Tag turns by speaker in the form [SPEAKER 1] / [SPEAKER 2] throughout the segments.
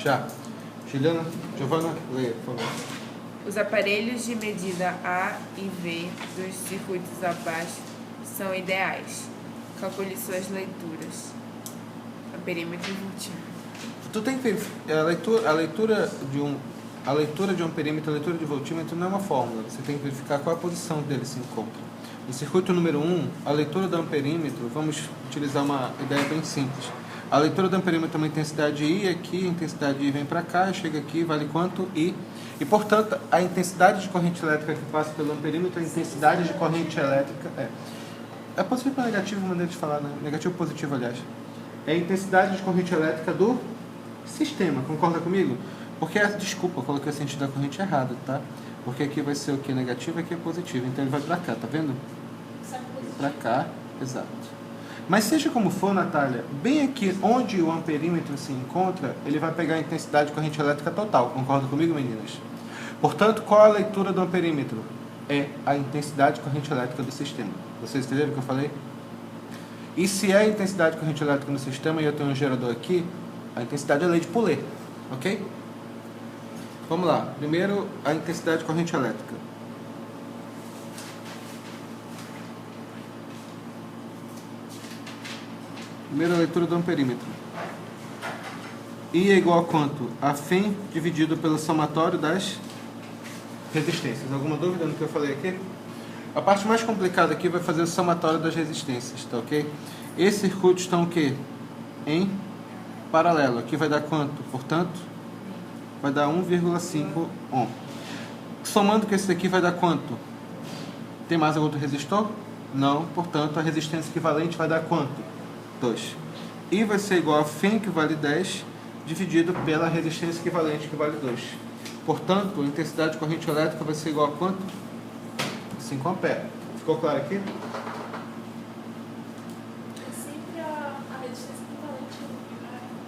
[SPEAKER 1] Já. Juliana, Giovana, leia, por favor.
[SPEAKER 2] Os aparelhos de medida A e V dos circuitos abaixo são ideais. Calcule suas leituras. Amperímetro e voltímetro.
[SPEAKER 1] Tu tem que a leitura de um perímetro, a leitura de voltímetro não é uma fórmula. Você tem que verificar qual a posição dele se encontra. No circuito número 1, a leitura do amperímetro, vamos utilizar uma ideia bem simples. A leitura do amperímetro é uma intensidade I aqui, a intensidade I vem para cá, chega aqui, vale quanto? I. E, portanto, a intensidade de corrente elétrica que passa pelo amperímetro, a intensidade de corrente elétrica é positivo para negativo, maneira de falar, né? Negativo positivo, aliás. É a intensidade de corrente elétrica do sistema, concorda comigo? Porque, desculpa, eu coloquei o sentido da corrente errado, tá? Porque aqui vai ser o que é negativo e aqui é positivo, então ele vai para cá, tá vendo? Para cá, exato. Mas seja como for, Natália, bem aqui onde o amperímetro se encontra, ele vai pegar a intensidade de corrente elétrica total, concorda comigo, meninas? Portanto, qual a leitura do amperímetro? É a intensidade de corrente elétrica do sistema. Vocês entenderam o que eu falei? E se é a intensidade de corrente elétrica no sistema e eu tenho um gerador aqui, a intensidade é a lei de Poulet, ok? Vamos lá. Primeiro, a intensidade de corrente elétrica. Primeira leitura do amperímetro. I é igual a quanto? A FEM dividido pelo somatório das resistências. Alguma dúvida no que eu falei aqui? A parte mais complicada aqui vai fazer o somatório das resistências, tá ok? Esses circuitos estão o quê? Em paralelo. Aqui vai dar quanto? Portanto, vai dar 1,5 ohm. Somando com esse daqui vai dar quanto? Tem mais algum outro resistor? Não. Portanto, a resistência equivalente vai dar quanto? 2. I vai ser igual a FEM, que vale 10, dividido pela resistência equivalente, que vale 2. Portanto, a intensidade de corrente elétrica vai ser igual a quanto? 5 amperes. Ficou claro aqui?
[SPEAKER 3] É sempre a resistência equivalente.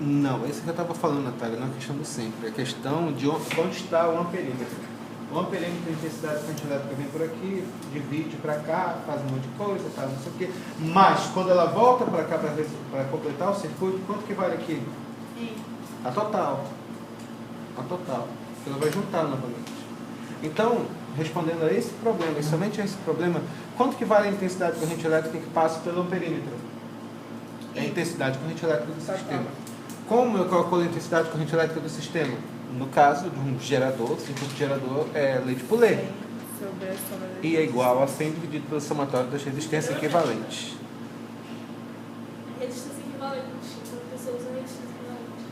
[SPEAKER 1] Não, é isso que eu estava falando, Natália, não é questão do sempre. É questão de onde está o amperímetro. O amperímetro, a intensidade de corrente elétrica vem por aqui, divide para cá, faz um monte de coisa, faz não sei o quê. Mas, quando ela volta para cá para completar o circuito, quanto que vale aqui? A total. A total. Ela vai juntar novamente. Então, respondendo a esse problema, e somente a esse problema, quanto que vale a intensidade de corrente elétrica que passa pelo amperímetro? É a intensidade de corrente elétrica do sistema. Como eu calculo a intensidade de corrente elétrica do sistema? No caso de um gerador, circuito de gerador é lei de Poulet. E é igual a 100 dividido pelo somatório das resistências equivalentes.
[SPEAKER 3] Resistência equivalente. Então, a pessoa usa resistência equivalente.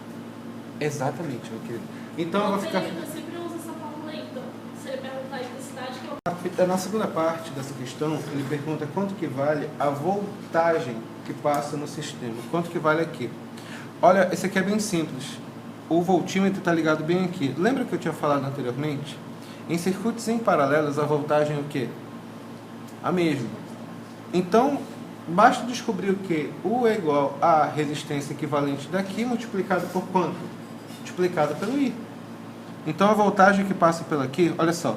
[SPEAKER 1] Exatamente, meu querido. Então eu vou ficar...
[SPEAKER 3] Eu sempre uso essa fórmula aí. Então, se ele perguntar a intensidade...
[SPEAKER 1] Na segunda parte dessa questão, ele pergunta quanto que vale a voltagem que passa no sistema. Quanto que vale aqui? Olha, esse aqui é bem simples. O voltímetro está ligado bem aqui. Lembra que eu tinha falado anteriormente? Em circuitos em paralelos, a voltagem é o quê? A mesma. Então, basta descobrir o quê? U é igual a resistência equivalente daqui multiplicado por quanto? Multiplicado pelo I. Então, a voltagem que passa pela aqui, olha só.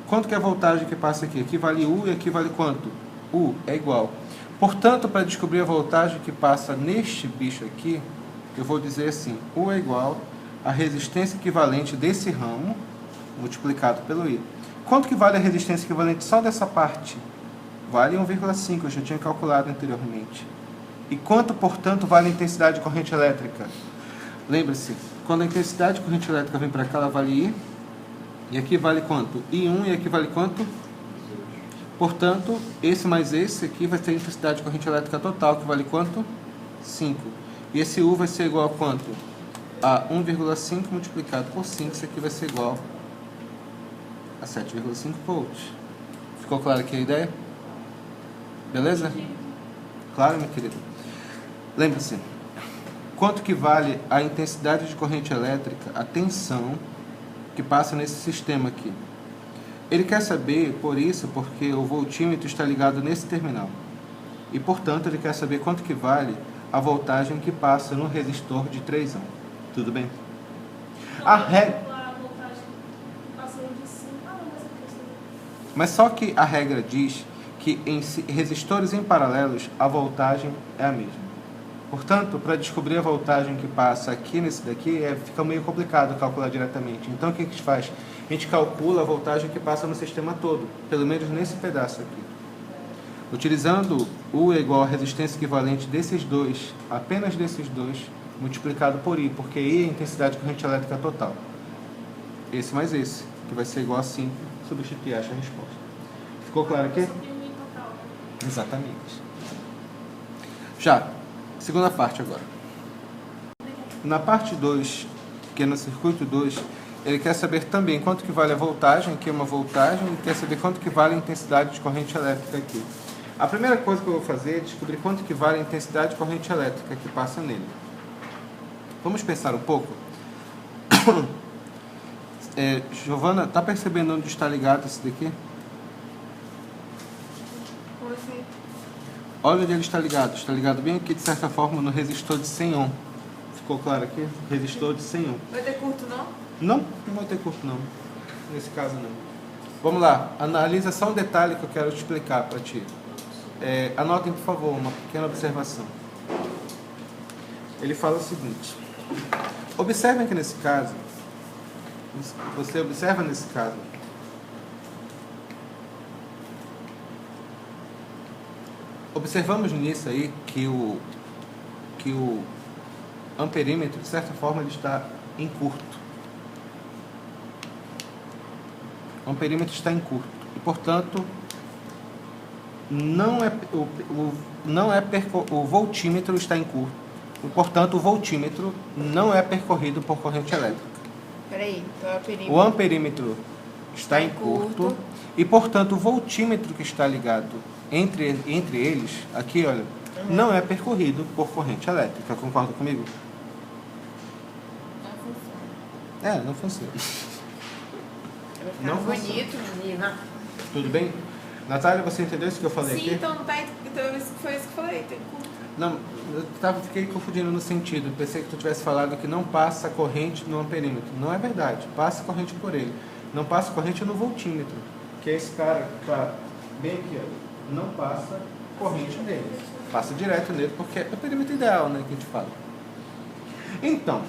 [SPEAKER 1] Quanto que é a voltagem que passa aqui? Aqui vale U e aqui vale quanto? U é igual. Portanto, para descobrir a voltagem que passa neste bicho aqui, eu vou dizer assim, U é igual a resistência equivalente desse ramo, multiplicado pelo I. Quanto que vale a resistência equivalente só dessa parte? Vale 1,5, eu já tinha calculado anteriormente. E quanto, portanto, vale a intensidade de corrente elétrica? Lembre-se, quando a intensidade de corrente elétrica vem para cá, ela vale I. E aqui vale quanto? I1 e aqui vale quanto? Portanto, esse mais esse aqui vai ter a intensidade de corrente elétrica total, que vale quanto? 5. E esse U vai ser igual a quanto? A 1,5 multiplicado por 5, isso aqui vai ser igual a 7,5 volts. Ficou claro aqui a ideia? Beleza? Claro, meu querido? Lembre-se, quanto que vale a intensidade de corrente elétrica, a tensão que passa nesse sistema aqui? Ele quer saber, por isso, porque o voltímetro está ligado nesse terminal. E, portanto, ele quer saber quanto que vale a voltagem que passa no resistor de 3 ohms. Tudo bem? A regra... Mas só que a regra diz que em resistores em paralelos a voltagem é a mesma. Portanto, para descobrir a voltagem que passa aqui nesse daqui, fica meio complicado calcular diretamente. Então, o que a gente faz? A gente calcula a voltagem que passa no sistema todo, pelo menos nesse pedaço aqui. Utilizando U é igual a resistência equivalente desses dois, apenas desses dois, multiplicado por I, porque I é a intensidade de corrente elétrica total. Esse mais esse, que vai ser igual a 5, substituir essa resposta. Ficou claro aqui?
[SPEAKER 3] Sobre o I total.
[SPEAKER 1] Exatamente. Já, segunda parte agora. Na parte 2, que é no circuito 2, ele quer saber também quanto que vale a voltagem, aqui é uma voltagem, e quer saber quanto que vale a intensidade de corrente elétrica aqui. A primeira coisa que eu vou fazer é descobrir quanto que vale a intensidade de corrente elétrica que passa nele. Vamos pensar um pouco? Giovana, tá percebendo onde está ligado esse daqui?
[SPEAKER 2] Como assim?
[SPEAKER 1] Olha onde ele está ligado. Está ligado bem aqui, de certa forma, no resistor de 100 ohm. Ficou claro aqui? Resistor de 100 ohm.
[SPEAKER 2] Vai ter curto, não?
[SPEAKER 1] Não vai ter curto, não. Nesse caso, não. Vamos lá. Analisa só um detalhe que eu quero te explicar para ti. Anotem, por favor, uma pequena observação. Ele fala o seguinte. Observem que nesse caso, você observa nesse caso, observamos nisso aí que o amperímetro, de certa forma, ele está em curto. O amperímetro está em curto. E, portanto, o voltímetro está em curto. E, portanto, o voltímetro não é percorrido por corrente elétrica.
[SPEAKER 2] Peraí, então é o perímetro.
[SPEAKER 1] O amperímetro está em curto. E, portanto, o voltímetro que está ligado entre eles, aqui, olha, não é percorrido por corrente elétrica. Concorda comigo?
[SPEAKER 2] Não funciona.
[SPEAKER 1] Não funciona.
[SPEAKER 2] Vai ficar
[SPEAKER 1] Não
[SPEAKER 2] bonito, menina.
[SPEAKER 1] Tudo bem? Natália, você entendeu isso que eu falei
[SPEAKER 2] Sim,
[SPEAKER 1] aqui?
[SPEAKER 2] então não tá. Então foi isso que eu falei. Tem curto.
[SPEAKER 1] Não, fiquei confundindo no sentido. Pensei que tu tivesse falado que não passa corrente no amperímetro. Não é verdade. Passa corrente por ele. Não passa corrente no voltímetro. Que é esse cara que está bem aqui, ó. Não passa corrente nele. Passa direto nele, porque é o perímetro ideal, né, que a gente fala. Então,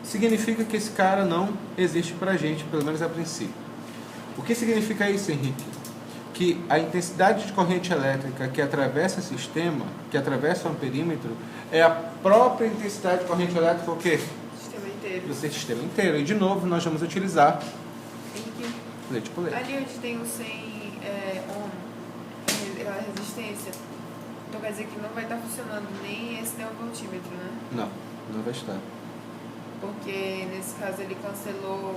[SPEAKER 1] significa que esse cara não existe pra gente, pelo menos a princípio. O que significa isso, Henrique? Que a intensidade de corrente elétrica que atravessa o sistema, que atravessa o amperímetro, é a própria intensidade de corrente elétrica o quê?
[SPEAKER 2] Sistema inteiro.
[SPEAKER 1] Do sistema inteiro. E de novo nós vamos utilizar
[SPEAKER 2] Henrique,
[SPEAKER 1] leite por leite.
[SPEAKER 2] ali onde tem o 100 ohm, a resistência, então quer dizer que não vai estar funcionando nem esse voltímetro, né?
[SPEAKER 1] Não vai estar.
[SPEAKER 2] Porque nesse caso ele cancelou.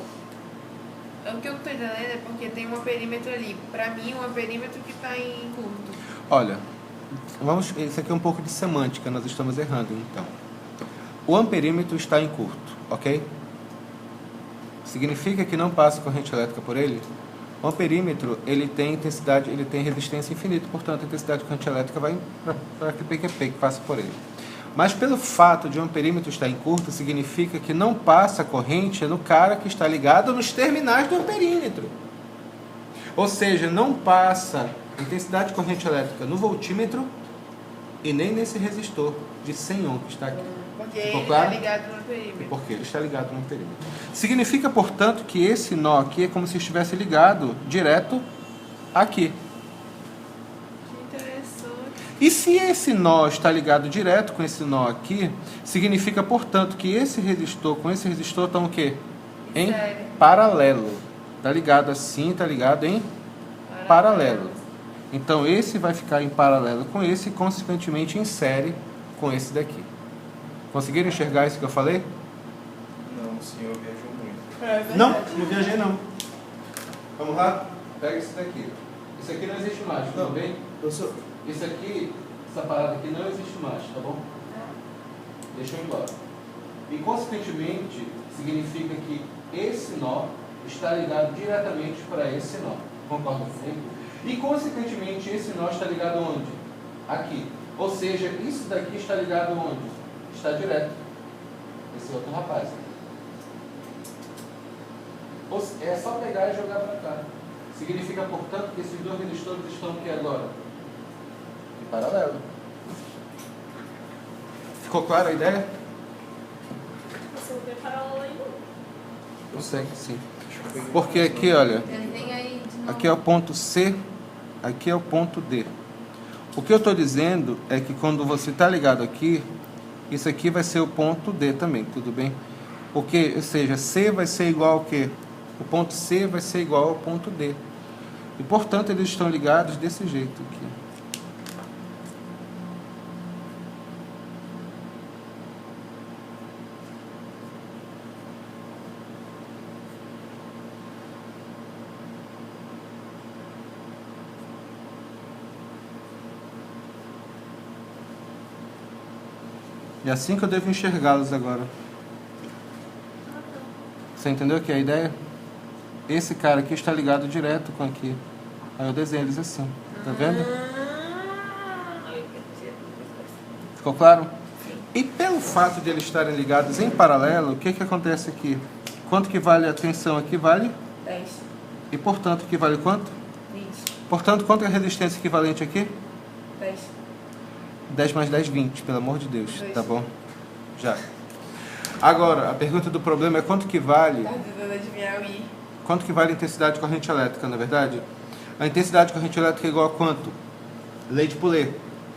[SPEAKER 2] O que eu não estou entendendo é porque tem um amperímetro ali. Pra mim, um amperímetro que está em curto.
[SPEAKER 1] Olha, isso aqui é um pouco de semântica, nós estamos errando então. O amperímetro está em curto, ok? Significa que não passa corrente elétrica por ele? O amperímetro, ele tem intensidade, ele tem resistência infinita, portanto a intensidade de corrente elétrica vai para aquele PQP que passa por ele. Mas pelo fato de um amperímetro estar em curto, significa que não passa corrente no cara que está ligado nos terminais do amperímetro. Ou seja, não passa intensidade de corrente elétrica no voltímetro e nem nesse resistor de 100 ohm que está aqui.
[SPEAKER 2] Porque
[SPEAKER 1] Ficou
[SPEAKER 2] ele
[SPEAKER 1] claro?
[SPEAKER 2] está ligado no amperímetro.
[SPEAKER 1] Porque ele está ligado no amperímetro. Significa, portanto, que esse nó aqui é como se estivesse ligado direto aqui.
[SPEAKER 2] Que interessante.
[SPEAKER 1] E se esse nó está ligado direto com esse nó aqui, significa, portanto, que esse resistor com esse resistor estão o quê? Em
[SPEAKER 2] Sério?
[SPEAKER 1] paralelo. Está ligado assim, está ligado em paralelo. Então, esse vai ficar em paralelo com esse e, consequentemente, em série com esse daqui. Conseguiram enxergar isso que eu falei?
[SPEAKER 4] Não, o senhor viajou muito.
[SPEAKER 2] É verdade.
[SPEAKER 1] Não viajei não. Vamos lá? Pega isso daqui. Isso aqui não existe mais, tudo bem?
[SPEAKER 4] Professor,
[SPEAKER 1] Isso aqui, essa parada aqui não existe mais, tá bom? Deixa eu ir embora. E, consequentemente, significa que esse nó está ligado diretamente para esse nó. Concorda comigo? E, consequentemente, esse nó está ligado onde? Aqui. Ou seja, isso daqui está ligado onde? Está direto. Esse outro rapaz. É só pegar e jogar para cá. Significa, portanto, que esses dois resistores estão aqui agora? Em paralelo. Ficou clara a ideia?
[SPEAKER 3] Você não tem paralelo aí, não.
[SPEAKER 1] Não sei, sim. Porque aqui, olha,
[SPEAKER 2] Desenha aí de novo.
[SPEAKER 1] aqui é o ponto C, aqui é o ponto D. O que eu estou dizendo é que quando você está ligado aqui, isso aqui vai ser o ponto D também, tudo bem? Porque, ou seja, C vai ser igual ao quê? O ponto C vai ser igual ao ponto D. E, portanto, eles estão ligados desse jeito aqui. E é assim que eu devo enxergá-los agora. Você entendeu que é a ideia? Esse cara aqui está ligado direto com aqui. Aí eu desenho eles assim. Tá vendo? Ficou claro? E pelo fato de eles estarem ligados em paralelo, o que que acontece aqui? Quanto que vale a tensão aqui? Vale?
[SPEAKER 2] 10,
[SPEAKER 1] E portanto, que vale quanto?
[SPEAKER 2] 20,
[SPEAKER 1] Portanto, quanto é a resistência equivalente aqui?
[SPEAKER 2] 10.
[SPEAKER 1] 10 mais 10, 20, pelo amor de Deus.
[SPEAKER 2] Dois.
[SPEAKER 1] Tá bom? Já. Agora, a pergunta do problema é quanto que vale...
[SPEAKER 2] Tá tentando adivinhar o I.
[SPEAKER 1] Quanto que vale a intensidade de corrente elétrica, na verdade? A intensidade de corrente elétrica é igual a quanto? Lei de Poulet.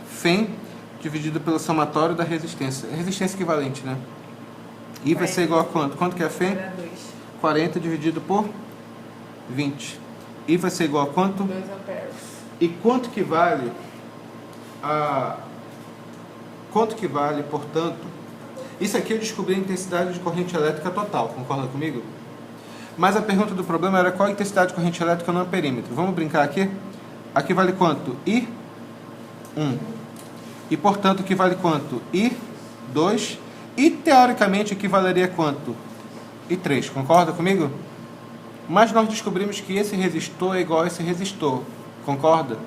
[SPEAKER 1] Φ dividido pelo somatório da resistência. É resistência equivalente, né? I vai ser igual a quanto? Quanto que é Φ?
[SPEAKER 2] Era 2.
[SPEAKER 1] 40 dividido por 20. I vai ser igual a quanto?
[SPEAKER 2] 2 amperes.
[SPEAKER 1] E quanto que vale a... Quanto que vale, portanto... Isso aqui eu descobri a intensidade de corrente elétrica total, concorda comigo? Mas a pergunta do problema era qual a intensidade de corrente elétrica no amperímetro. Vamos brincar aqui? Aqui vale quanto? I, 1. E, portanto, aqui vale quanto? I, 2. E, teoricamente, aqui valeria quanto? I, 3. Concorda comigo? Mas nós descobrimos que esse resistor é igual a esse resistor. Concorda?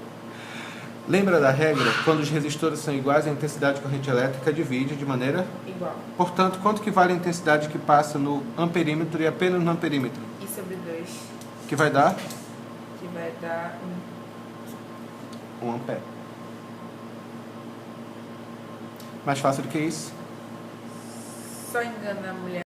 [SPEAKER 1] Lembra da regra? Quando os resistores são iguais, a intensidade de corrente elétrica divide de maneira...
[SPEAKER 2] Igual.
[SPEAKER 1] Portanto, quanto que vale a intensidade que passa no amperímetro e apenas no amperímetro?
[SPEAKER 2] I sobre 2.
[SPEAKER 1] Que vai dar?
[SPEAKER 2] Que vai dar
[SPEAKER 1] 1 ampere. Mais fácil do que isso?
[SPEAKER 2] Só engana a mulher.